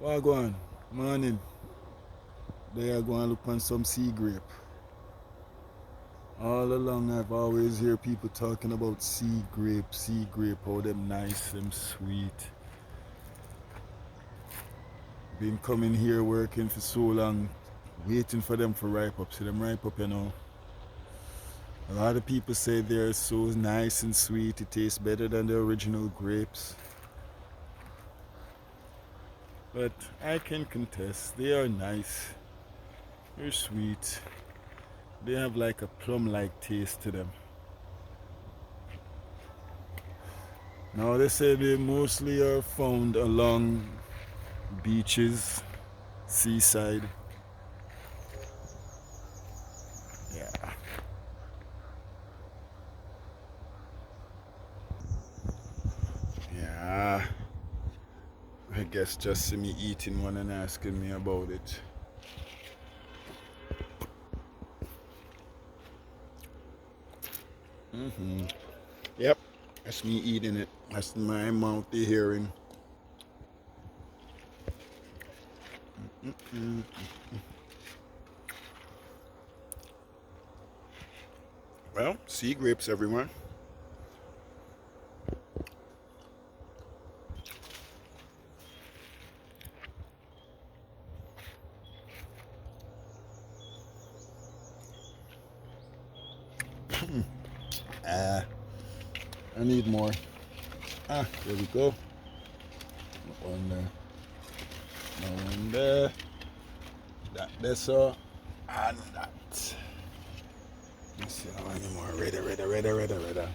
Wagwan, morning. They are going to look on some sea grape. All along I've always hear people talking about sea grape, how them nice, them sweet. Been coming here working for so long, waiting for them to ripe up. See them ripe up, you know. A lot of people say they're so nice and sweet, it tastes better than the original grapes. But I can contest, they are nice. They're sweet. They have like a plum-like taste to them. Now they say they mostly are found along beaches, seaside. Yeah. Yeah. I guess just see me eating one and asking me about it. Yep. That's me eating it. That's my mouth hearing. Well, sea grapes, everyone. I need more. There we go. One there. One there. That's all. And that. Let's see how many more. Redder.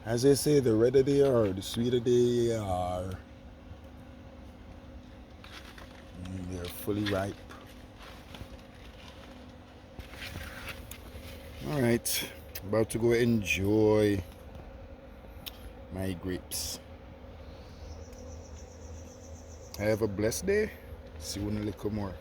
As they say, the redder they are, the sweeter they are. They're fully ripe. Alright. About to go enjoy my grapes. Have a blessed day. See you in a little more.